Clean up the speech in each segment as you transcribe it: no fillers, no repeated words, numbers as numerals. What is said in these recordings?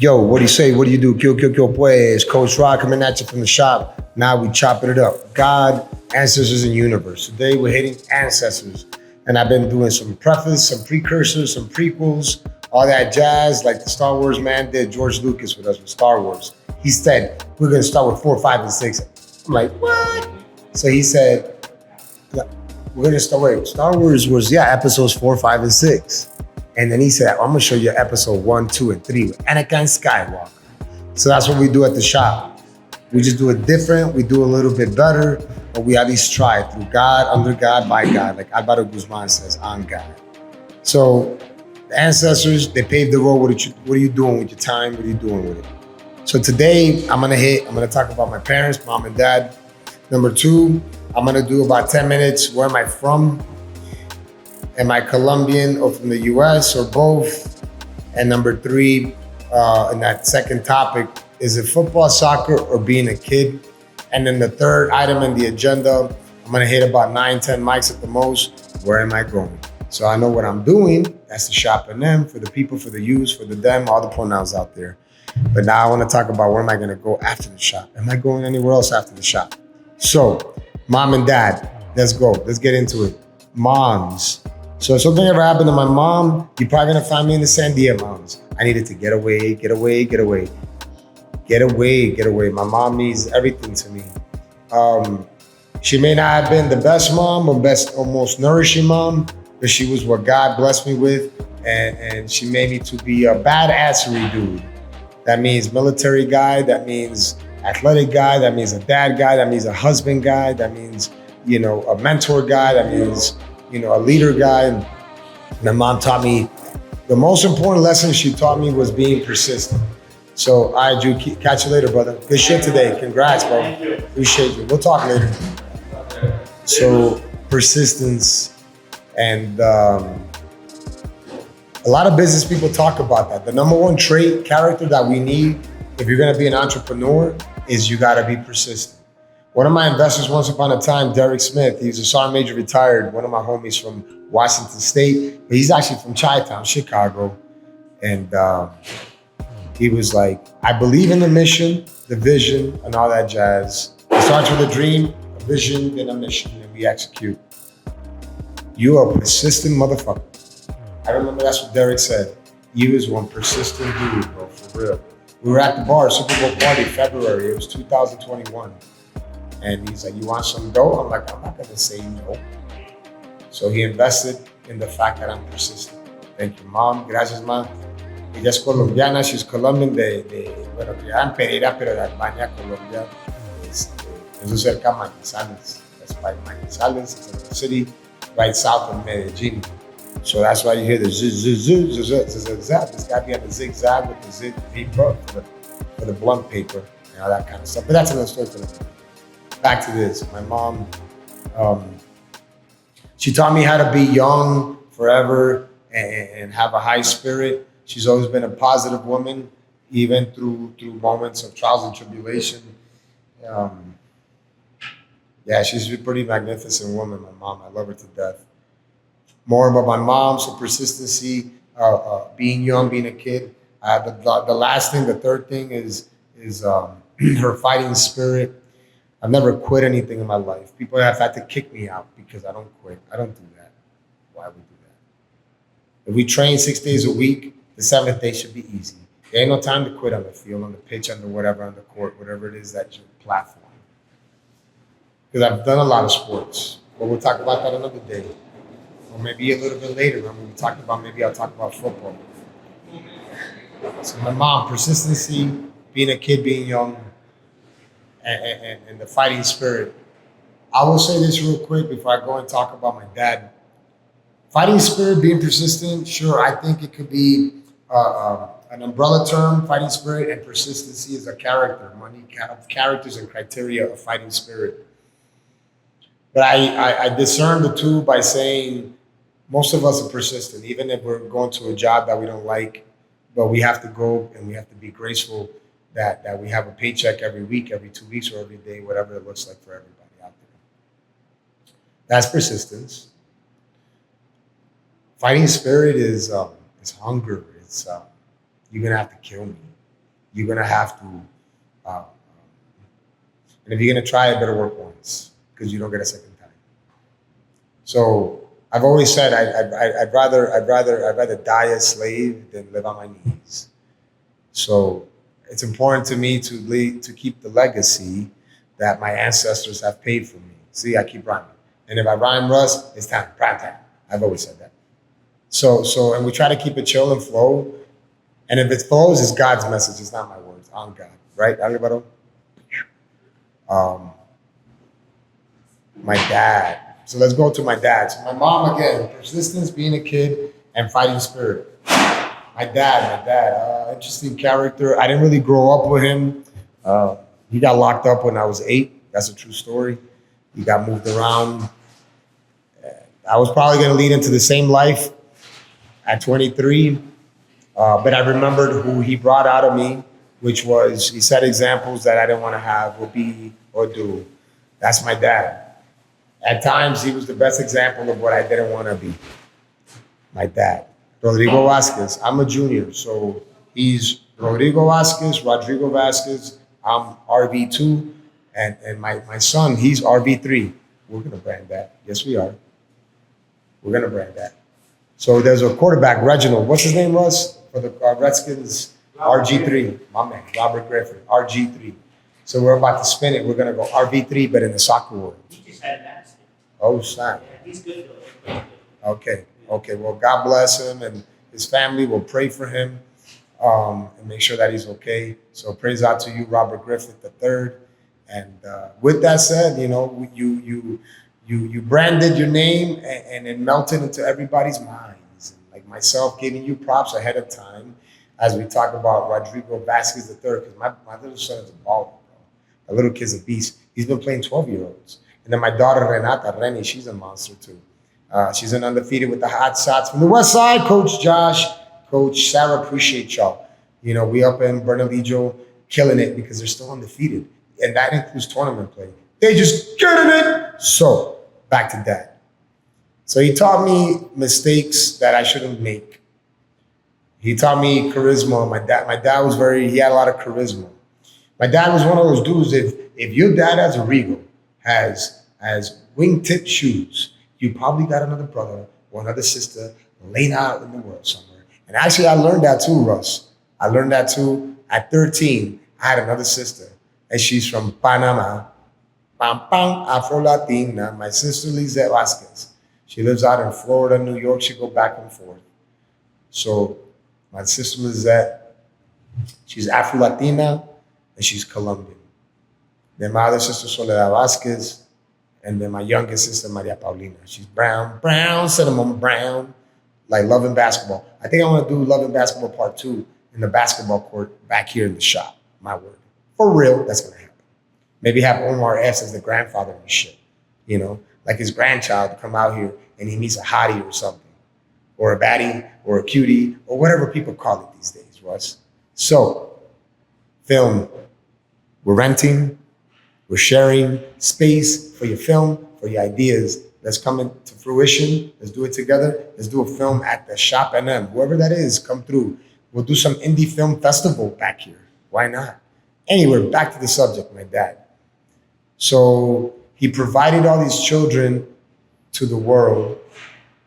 Yo, what do you say? What do you do? Kyo, pues. Coach Rock coming at you from the shop. Now we chopping it up. God, ancestors, and universe. Today we're hitting ancestors. And I've been doing some preface, some precursors, some prequels, all that jazz, like the Star Wars man did, George Lucas with us with Star Wars. He said, we're going to start with 4, 5, and 6. I'm like, what? So he said, we're going to start, wait, Star Wars was, episodes 4, 5, and 6. And then he said, I'm gonna show you episode 1, 2, and 3 with Anakin Skywalker. So that's what we do at the shop. We just do it different, we do a little bit better, but we at least try it through God, under God, by God, like Alvaro Guzman says, on God. So the ancestors, they paved the road. What are you doing with your time? What are you doing with it? So today, I'm gonna talk about my parents, mom and dad. Number 2, I'm gonna do about 10 minutes, where am I from? Am I Colombian or from the US or both? And number 3, in that second topic, is it football, soccer, or being a kid? And then the third item in the agenda, I'm gonna hit about 9, 10 mics at the most. Where am I going? So I know what I'm doing. That's the ShopNM for the people, for the yous, for the them, all the pronouns out there. But now I wanna talk about where am I gonna go after the shop? Am I going anywhere else after the shop? So, mom and dad, let's go. Let's get into it. Moms. So if something ever happened to my mom, you're probably gonna find me in the Sandia Mountains. I needed to get away, get away, get away. Get away, get away. My mom means everything to me. She may not have been the best mom or most nourishing mom, but she was what God blessed me with. And she made me to be a badassery dude. That means military guy, that means athletic guy, that means a dad guy, that means a husband guy, that means, a mentor guy, that means, a leader guy. And my mom taught me, the most important lesson she taught me was being persistent. So, all right, Drew, catch you later, brother. Good shit today. Congrats, bro. Appreciate you. We'll talk later. So, persistence. And a lot of business people talk about that. The number one trait, character that we need if you're gonna be an entrepreneur is you gotta be persistent. One of my investors once upon a time, Derek Smith, he's a Sergeant Major retired, one of my homies from Washington State, but he's actually from Chi-Town, Chicago. And he was like, I believe in the mission, the vision, and all that jazz. It starts with a dream, a vision, then a mission, and we execute. You are a persistent motherfucker. I remember that's what Derek said. You is one persistent dude, bro, for real. We were at the bar, Super Bowl party, February, it was 2021. And he's like, you want some dough? I'm like, I'm not gonna say no. So he invested in the fact that I'm persistent. Thank you, Mom. Gracias, Ma. Ella es colombiana, she's Colombian, bueno, criada en Pereira, pero de Albania, Colombia. Eso cerca de Manizales. That's by Manizales, it's a city right south of Medellin. So that's why you hear the zigzag. This guy be on the zigzag with the zig paper for the blunt paper and all that kind of stuff. But that's another story for them. Back to this. My mom, she taught me how to be young forever and have a high spirit. She's always been a positive woman, even through moments of trials and tribulation. She's a pretty magnificent woman, my mom. I love her to death. More about my mom, so persistency, being young, being a kid. The last thing, the third thing is her fighting spirit. I've never quit anything in my life. People have had to kick me out because I don't quit. I don't do that. Why would we do that? If we train 6 days a week, the 7th day should be easy. There ain't no time to quit on the field, on the pitch, on the whatever, on the court, whatever it is that your platform. Because I've done a lot of sports, but we'll talk about that another day. Or maybe a little bit later when we talk about, maybe I'll talk about football. So my mom, persistency, being a kid, being young, and the fighting spirit. I will say this real quick before I go and talk about my dad. Fighting spirit, being persistent, sure, I think it could be an umbrella term, fighting spirit, and persistency is a character, characters and criteria of fighting spirit. But I discern the two by saying most of us are persistent, even if we're going to a job that we don't like, but we have to go and we have to be graceful that we have a paycheck every week, every 2 weeks, or every day, whatever it looks like for everybody out there. That's persistence. Fighting spirit is hunger. It's you're gonna have to kill me. you're gonna have to, and if you're gonna try it, better work once because you don't get a second time. So I've always said I'd rather die a slave than live on my knees. So it's important to me to keep the legacy that my ancestors have paid for me. See, I keep rhyming, and if I rhyme, Russ, it's time, prime time. I've always said that. And we try to keep it chill and flow. And if it flows, it's God's message. It's not my words. I'm God, right, Alvaro? Um, my dad. So let's go to my dad. So my mom again, persistence, being a kid, and fighting spirit. My dad, interesting character. I didn't really grow up with him. He got locked up when I was 8. That's a true story. He got moved around. I was probably going to lead into the same life at 23, but I remembered who he brought out of me, which was he set examples that I didn't want to have or be or do. That's my dad. At times, he was the best example of what I didn't want to be. My dad, Rodrigo Vasquez. I'm a junior, so he's Rodrigo Vasquez, Rodrigo Vasquez. I'm RV2, and my son, he's RV3. We're gonna brand that. Yes, we are. We're gonna brand that. So there's a quarterback, Reginald. What's his name, Russ? For the Redskins, RG3. My man, Robert Griffin, RG3. So we're about to spin it. We're gonna go RV3, but in the soccer world. He just had an accident. Oh, snap. Yeah, he's good though. Okay. Okay. Well, God bless him and his family. We'll pray for him and make sure that he's okay. So praise out to you, Robert Griffith III. And with that said, you branded your name and it melted into everybody's minds. And like myself, giving you props ahead of time as we talk about Rodrigo Vasquez III, because my little son is a baller, bro. My little kid's a beast. He's been playing 12-year-olds. And then my daughter, Renata, she's a monster too. She's an undefeated with the hot shots from the West Side. Coach Josh, Coach Sarah, appreciate y'all. We up in Bernalillo killing it because they're still undefeated. And that includes tournament play. They just getting it. So back to Dad. So he taught me mistakes that I shouldn't make. He taught me charisma. My dad was he had a lot of charisma. My dad was one of those dudes, if your dad has a Regal, has wingtip shoes, you probably got another brother or another sister laying out in the world somewhere. And actually, I learned that too, Russ. I learned that too. At 13, I had another sister, and she's from Panama. Pam Pam, Afro-Latina. My sister, Lizette Vasquez. She lives out in Florida, New York. She go back and forth. So my sister, Lizette, she's Afro-Latina, and she's Colombian. Then my other sister, Soledad Vasquez, and then my youngest sister, Maria Paulina. She's brown, cinnamon brown, like Love and Basketball. I think I want to do Love and Basketball Part 2 in the basketball court back here in the shop. My word. For real, that's going to happen. Maybe have Omar S. as the grandfather and shit. Like his grandchild to come out here and he meets a hottie or something, or a baddie, or a cutie, or whatever people call it these days, Russ. So, film. We're renting. We're sharing space for your film, for your ideas. Let's come into fruition. Let's do it together. Let's do a film at the ShopNM. Whoever that is, come through. We'll do some indie film festival back here. Why not? Anyway, back to the subject, my dad. So he provided all these children to the world,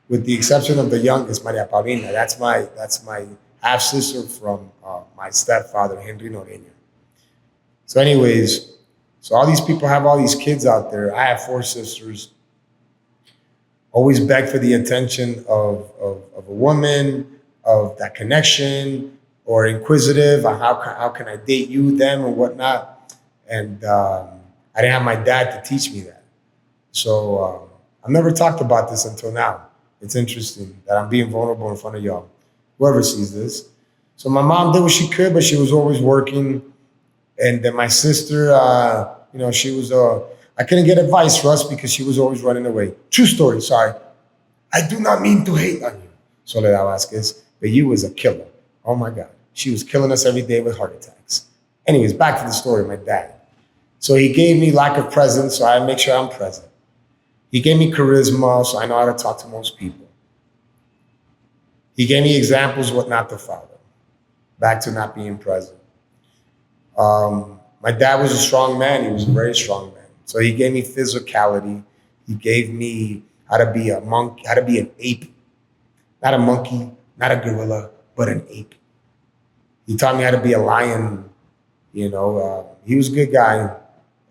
with the exception of the youngest, Maria Paulina. That's my half sister from my stepfather, Henry Noreña. So anyways, so all these people have all these kids out there. I have 4 sisters. Always beg for the attention of a woman, of that connection, or inquisitive on how can I date you, them, or whatnot. And I didn't have my dad to teach me that. So I've never talked about this until now. It's interesting that I'm being vulnerable in front of y'all, whoever sees this. So my mom did what she could, but she was always working. And then my sister, she was, I couldn't get advice, Russ, because she was always running away. True story, sorry. I do not mean to hate on you, Soledad Vasquez, but you was a killer. Oh my God. She was killing us every day with heart attacks. Anyways, back to the story, my dad. So he gave me lack of presence, so I make sure I'm present. He gave me charisma, so I know how to talk to most people. He gave me examples what not to follow. Back to not being present. My dad was a strong man. He was a very strong man. So he gave me physicality. He gave me how to be a monk, how to be an ape, not a monkey, not a gorilla, but an ape. He taught me how to be a lion. He was a good guy,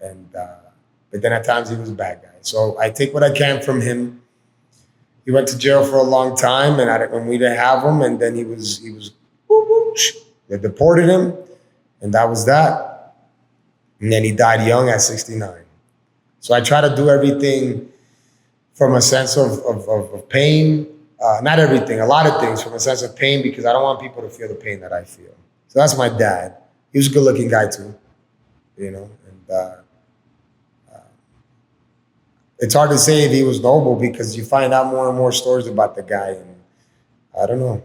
and but then at times he was a bad guy. So I take what I can from him. He went to jail for a long time, and we didn't have him, and then he was they deported him, and that was that. And then he died young at 69. So I try to do everything from a sense of pain. Not everything, a lot of things from a sense of pain because I don't want people to feel the pain that I feel. So that's my dad. He was a good looking guy too, and it's hard to say if he was noble because you find out more and more stories about the guy. And I don't know.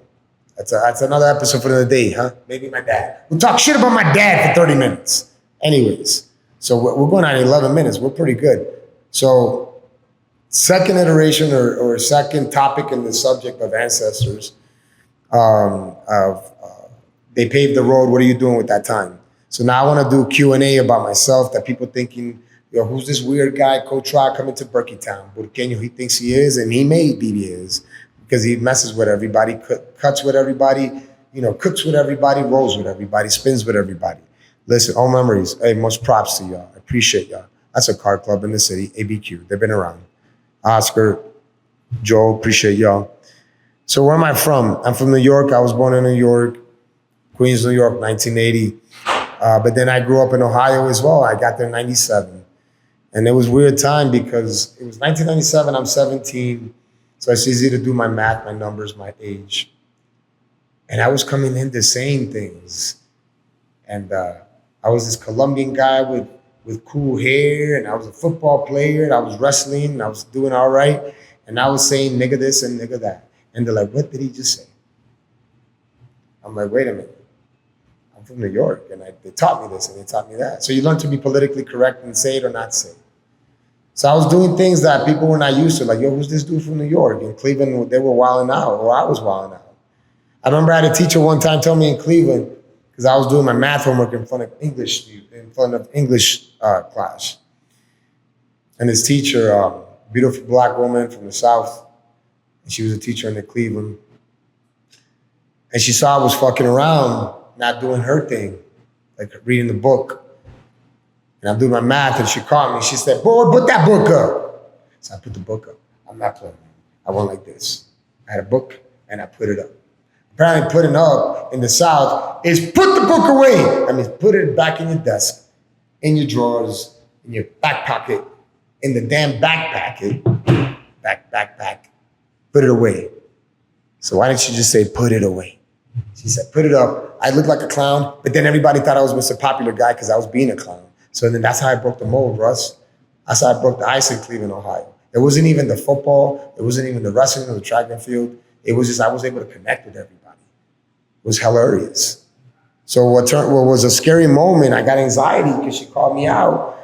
That's another episode for the day, huh? Maybe my dad. We'll talk shit about my dad for 30 minutes. Anyways, so we're going on 11 minutes. We're pretty good. So second iteration or second topic in the subject of ancestors, they paved the road. What are you doing with that time? So now I want to do Q&A about myself that people thinking, who's this weird guy, Coach Rock, coming to Berkey Town? Burqueño, he thinks he is, and he may be he is, because he messes with everybody, cuts with everybody, cooks with everybody, rolls with everybody, spins with everybody. Listen, all memories. Hey, much props to y'all. I appreciate y'all. That's a car club in the city, ABQ. They've been around. Oscar, Joe, appreciate y'all. So where am I from? I'm from New York. I was born in New York, Queens, New York, 1980. But then I grew up in Ohio as well. I got there in 97. And it was a weird time because it was 1997, I'm 17. So it's easy to do my math, my numbers, my age. And I was coming into saying things. And I was this Colombian guy with cool hair, and I was a football player, and I was wrestling, and I was doing all right. And I was saying nigga this and nigga that. And they're like, what did he just say? I'm like, wait a minute. I'm from New York, and they taught me this and they taught me that. So you learn to be politically correct and say it or not say it. So I was doing things that people were not used to, like, who's this dude from New York? In Cleveland, they were wilding out, or I was wilding out. I remember I had a teacher one time tell me in Cleveland, because I was doing my math homework in front of English class. And this teacher, beautiful black woman from the South, and she was a teacher in Cleveland. And she saw I was fucking around, not doing her thing, like reading the book. And I'm doing my math, and she caught me. She said, boy, put that book up. So I put the book up. I'm not playing. I went like this. I had a book, and I put it up. Apparently putting up in the South is put the book away. I mean, put it back in your desk, in your drawers, in your back pocket, in the damn back pocket. Back. Put it away. So why didn't you just say, put it away? She said, put it up. I looked like a clown, but then everybody thought I was Mr. Popular Guy because I was being a clown. So then that's how I broke the mold, Russ. That's how I broke the ice in Cleveland, Ohio. It wasn't even the football. It wasn't even the wrestling or the track and field. It was just I was able to connect with everybody. It was hilarious. So what was a scary moment, I got anxiety because she called me out,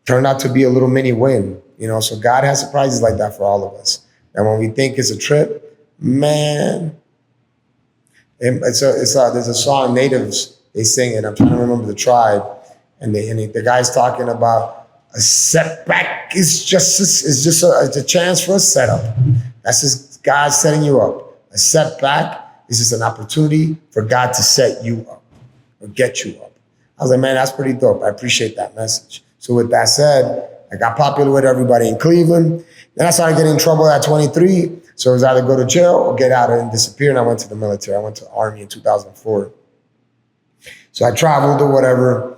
turned out to be a little mini win. So God has surprises like that for all of us. And when we think it's a trip, man, there's a song, Natives, they sing it. I'm trying to remember the tribe. And the guy's talking about a setback is just a chance for a setup. That's just God setting you up. A setback is just an opportunity for God to set you up or get you up. I was like, man, that's pretty dope. I appreciate that message. So with that said, I got popular with everybody in Cleveland. Then I started getting in trouble at 23. So it was either go to jail or get out and disappear. And I went to the military. I went to the Army in 2004. So I traveled or whatever.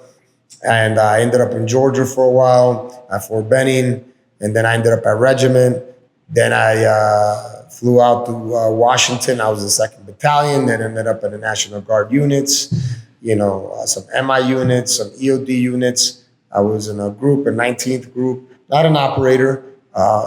And I ended up in Georgia for a while at Fort Benning. And then I ended up at Regiment. Then I flew out to Washington. I was in the 2nd Battalion. Then ended up in the National Guard units, some MI units, some EOD units. I was in a group, a 19th group, not an operator,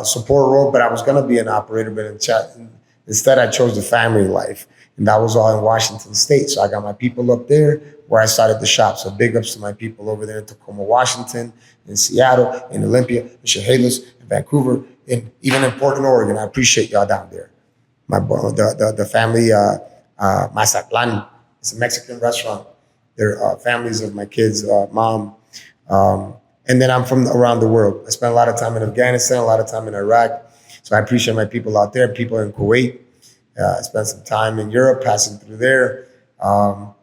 support role, but I was going to be an operator. But instead, I chose the family life. And that was all in Washington State. So I got my people up there where I started the shop. So big ups to my people over there in Tacoma, Washington, in Seattle, in Olympia, in Chehalis, in Vancouver, and even in Portland, Oregon. I appreciate y'all down there. The family, Mazatlan, it's a Mexican restaurant. They're families of my kids' mom. And then I'm from around the world. I spent a lot of time in Afghanistan, a lot of time in Iraq. So I appreciate my people out there, people in Kuwait. I spent some time in Europe, passing through there.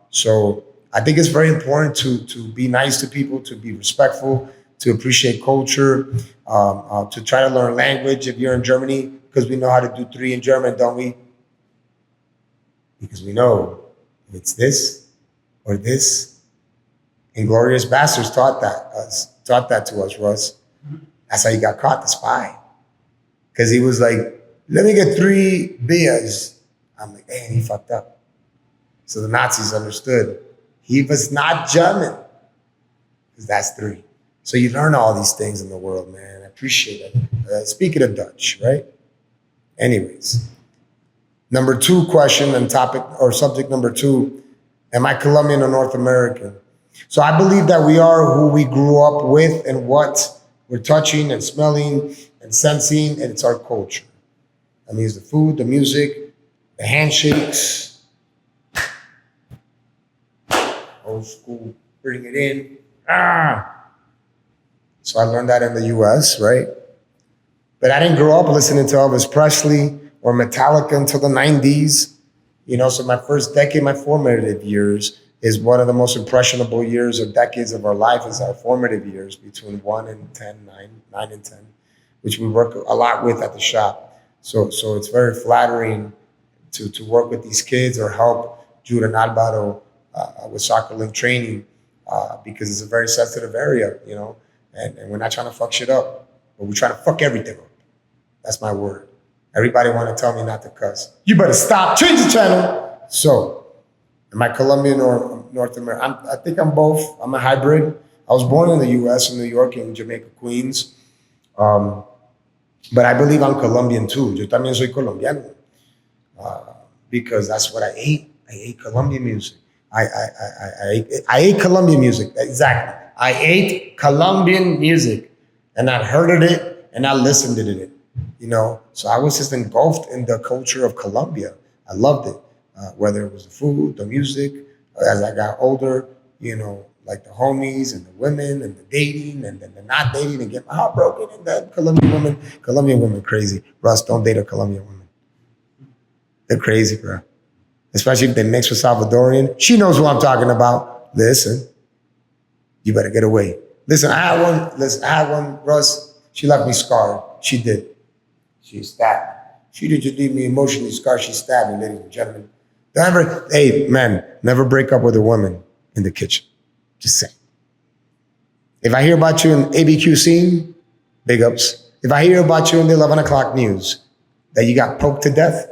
So I think it's very important to be nice to people, to be respectful, to appreciate culture, to try to learn language if you're in Germany, because we know how to do three in German, don't we? Because we know if it's this or this. Inglorious Bastards taught that to us, Russ. That's how he got caught, the spy. Because he was like, let me get 3 beers. I'm like, hey, he fucked up. So the Nazis understood he was not German, because that's 3. So you learn all these things in the world, man. I appreciate it. Speaking of Dutch, right? Anyways, number 2 question and topic or subject number 2, am I Colombian or North American? So I believe that we are who we grew up with and what we're touching and smelling and sensing, and it's our culture. That means the food, the music, the handshakes, old school, bring it in. So I learned that in the US, right? But I didn't grow up listening to Elvis Presley or Metallica until the 90s. So my first decade, my formative years, is one of the most impressionable years or decades of our life is our formative years between 1 and 10, 9 and 10, which we work a lot with at the shop. So it's very flattering to work with these kids or help Jude and Alvaro with soccer link training because it's a very sensitive area, and we're not trying to fuck shit up, but we're trying to fuck everything up. That's my word. Everybody want to tell me not to cuss. You better stop, change the channel. So, am I Colombian or North American? I think I'm both. I'm a hybrid. I was born in the U.S., in New York, in Jamaica, Queens. But I believe I'm Colombian too. Yo también soy colombiano. Because that's what I ate. I ate Colombian music. I ate Colombian music. Exactly. I ate Colombian music. And I heard it and I listened to it. So I was just engulfed in the culture of Colombia. I loved it. Whether it was the food, the music, as I got older, like the homies and the women and the dating and then the not dating and get my heart broken and the Colombian women crazy. Russ, don't date a Colombian woman. They're crazy, bro. Especially if they mix with Salvadorian. She knows who I'm talking about. Listen, you better get away. Listen, I had one, Russ. She left me scarred. She did. She stabbed. She didn't just leave me emotionally scarred. She stabbed me, ladies and gentlemen. Hey, man, never break up with a woman in the kitchen. Just saying. If I hear about you in ABQ scene, big ups. If I hear about you in the 11 o'clock news, that you got poked to death,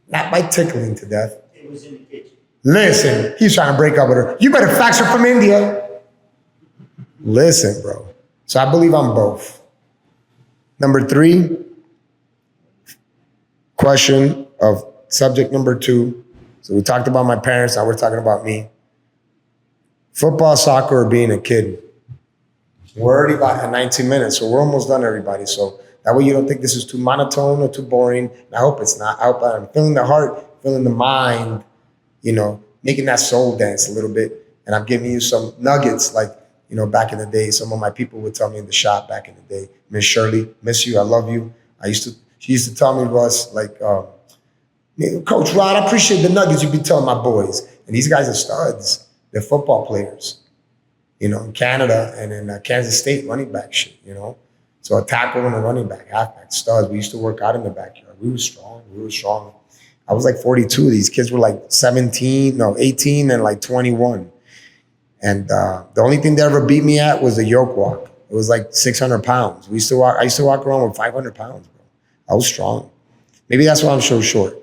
not by tickling to death. It was in the kitchen. Listen, he's trying to break up with her. You better fax her from India. Listen, bro. So I believe I'm both. Number 3, question of subject number 2. So we talked about my parents, now we're talking about me. Football, soccer, or being a kid. We're already about at 19 minutes, so we're almost done, everybody. So that way you don't think this is too monotone or too boring. And I hope it's not. I hope I'm feeling the heart, feeling the mind, making that soul dance a little bit. And I'm giving you some nuggets like, back in the day, some of my people would tell me in the shop back in the day, Miss Shirley, miss you, I love you. She used to tell me, Russ, like, Coach Rod, I appreciate the nuggets you be telling my boys. And these guys are studs. They're football players, in Canada and in Kansas State, running back shit, So a tackle and a running back, halfback, studs. We used to work out in the backyard. We were strong. I was like 42. These kids were like 18 and like 21. And the only thing they ever beat me at was the yoke walk. It was like 600 pounds. I used to walk around with 500 pounds, bro. I was strong. Maybe that's why I'm so short.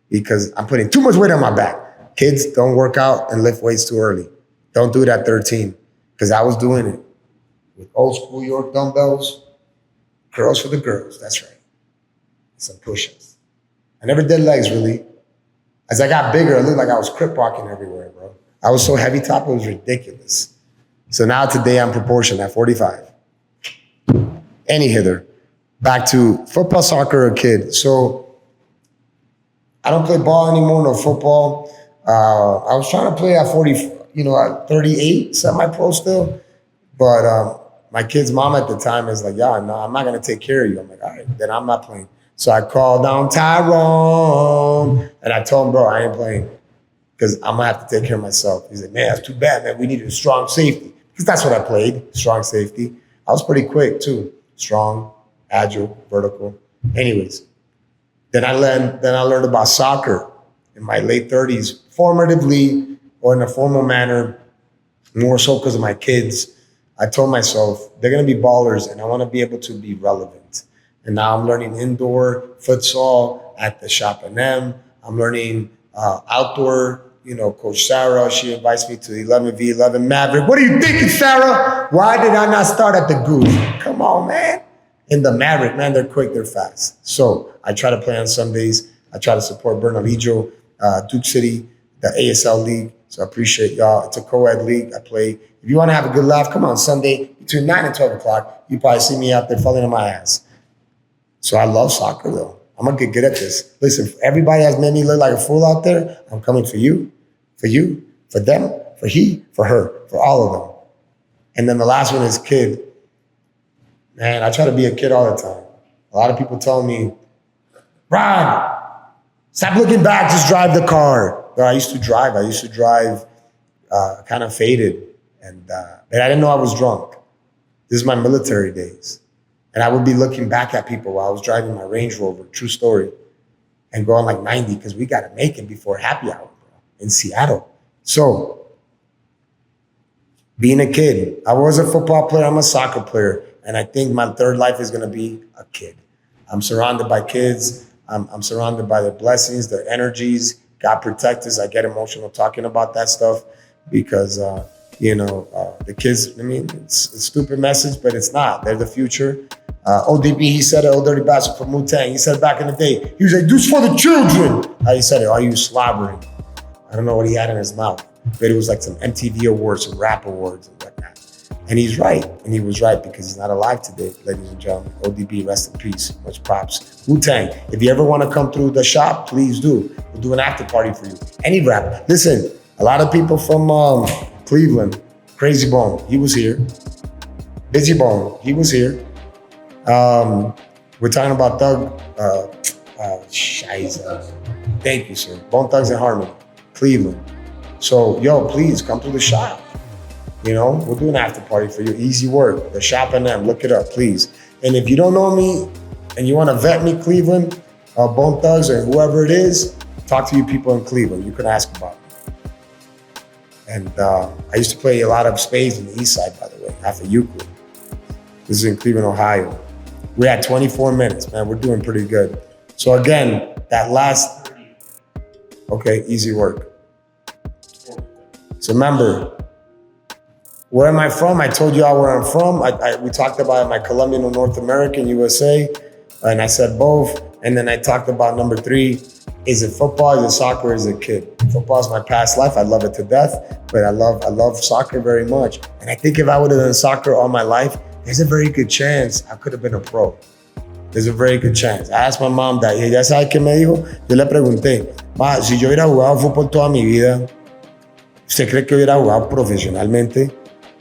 Because I'm putting too much weight on my back. Kids, don't work out and lift weights too early. Don't do it at 13. Because I was doing it with old school York dumbbells, curls for the girls. That's right. Some push-ups. I never did legs, really. As I got bigger, it looked like I was crip walking everywhere, bro. I was so heavy top, it was ridiculous. So now today I'm proportioned at 45. Any hither. Back to football, soccer, or kid. So I don't play ball anymore, no football. I was trying to play at 40, at 38, semi-pro still. But my kid's mom at the time is like, yeah, no, I'm not going to take care of you. I'm like, all right, then I'm not playing. So I called down Tyrone and I told him, bro, I ain't playing because I'm going to have to take care of myself. He's like, man, that's too bad, man. We needed a strong safety because that's what I played, strong safety. I was pretty quick too, strong, agile, vertical. Anyways, then I learned about soccer in my late 30s, formatively or in a formal manner, more so because of my kids. I told myself they're going to be ballers and I want to be able to be relevant. And now I'm learning indoor futsal at the ShopNM. I'm learning outdoor, Coach Sarah, she invites me to the 11v11 Maverick. What are you thinking, Sarah? Why did I not start at the Goose? Come on, man. In the Maverick, man, they're quick, they're fast. So I try to play on Sundays. I try to support Bernalillo, Duke City, the ASL League. So I appreciate y'all. It's a co-ed league. I play. If you want to have a good laugh, come on Sunday between 9 and 12 o'clock. You probably see me out there falling on my ass. So I love soccer, though. I'm going to get good at this. Listen, if everybody has made me look like a fool out there, I'm coming for you, for them, for he, for her, for all of them. And then the last one is kid. Man, I try to be a kid all the time. A lot of people tell me, Rod, stop looking back, just drive the car. But I used to drive kind of faded. And I didn't know I was drunk. This is my military days. And I would be looking back at people while I was driving my Range Rover, true story, and going like 90 because we got to make it before happy hour, bro, in Seattle. So being a kid, I was a football player, I'm a soccer player. And I think my third life is going to be a kid. I'm surrounded by kids. I'm surrounded by their blessings, their energies. God protect us. I get emotional talking about that stuff because, the kids, I mean, it's a stupid message, but it's not. They're the future. ODB, he said it, Old Dirty Bastard from Wu-Tang. He said it back in the day. He was like, this for the children. How he said it? Are you slobbering? I don't know what he had in his mouth, but it was like some MTV awards, some rap awards and whatnot. And he's right. And he was right because he's not alive today, ladies and gentlemen. ODB, rest in peace. Much props. Wu-Tang, if you ever want to come through the shop, please do. We'll do an after party for you. Any rapper. Listen, a lot of people from Cleveland, Crazy Bone, he was here. Busy Bone, he was here. We're talking about Thug, Shiza. Thank you, sir. Bone Thugs and Harmony, Cleveland. So, please come to the shop. We'll do an after party for you. Easy work. The ShopNM, look it up, please. And if you don't know me and you want to vet me, Cleveland, Bone Thugs or whoever it is, talk to you people in Cleveland. You can ask about me. And I used to play a lot of spades in the east side, by the way, half of Euclid. This is in Cleveland, Ohio. We're at 24 minutes, man. We're doing pretty good. So again, that last, okay, easy work. So remember, where am I from? I told you all where I'm from. We talked about my Colombian or North American, USA, and I said both. And then I talked about number 3, is it football, is it soccer, is it kid? Football is my past life. I love it to death, but I love soccer very much. And I think if I would have done soccer all my life, there's a very good chance I could have been a pro. There's a very good chance. I asked my mom that, y ella sabe qué me dijo. Yo le pregunté, ma, si yo hubiera jugado fútbol toda mi vida, ¿usted cree que hubiera jugado profesionalmente?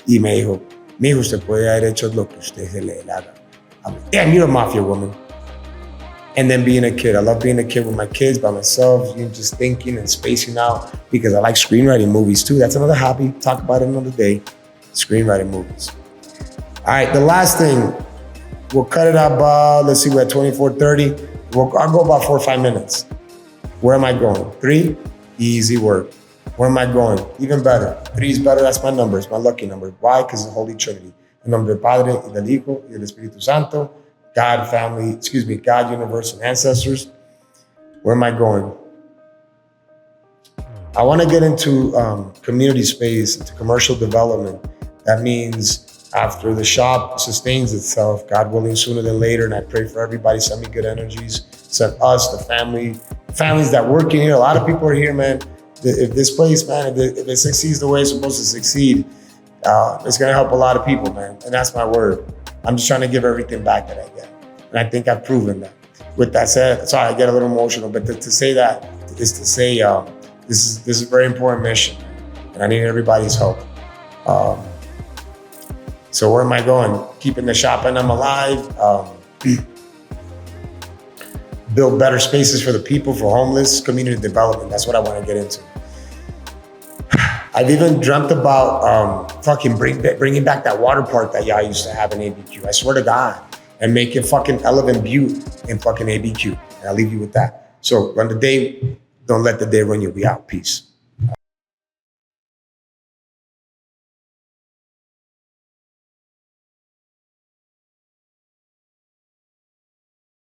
Y me dijo, mijo, usted puede haber hecho lo que usted se le dé la gana. Damn, you're a mafia woman. And then being a kid. I love being a kid with my kids, by myself, just thinking and spacing out because I like screenwriting movies too. That's another hobby. Talk about it another day. Screenwriting movies. All right, the last thing, we'll cut it up. Let's see, we're at 24:30. I'll go about 4 or 5 minutes. Where am I going? 3, easy work. Where am I going? Even better. 3 is better. That's my number. It's my lucky number. Why? Because it's the Holy Trinity. El nombre del Padre, y del Hijo, y del Espíritu Santo. God, universe, and ancestors. Where am I going? I want to get into community space, into commercial development. That means after the shop sustains itself, God willing, sooner than later, and I pray for everybody, send me good energies, send us, the families that work in here. A lot of people are here, man. If this place, man, if it succeeds the way it's supposed to succeed, it's going to help a lot of people, man. And that's my word. I'm just trying to give everything back that I get. And I think I've proven that. With that said, sorry, I get a little emotional, but to say that is to say This is a very important mission, and I need everybody's help. So where am I going? Keeping the ShopNM alive. Build better spaces for the people, for homeless, community development. That's what I want to get into. I've even dreamt about fucking bringing back that water park that y'all used to have in ABQ. I swear to God. And make it fucking Elevant Butte in fucking ABQ. And I'll leave you with that. So run the day, don't let the day run you. We out. Peace.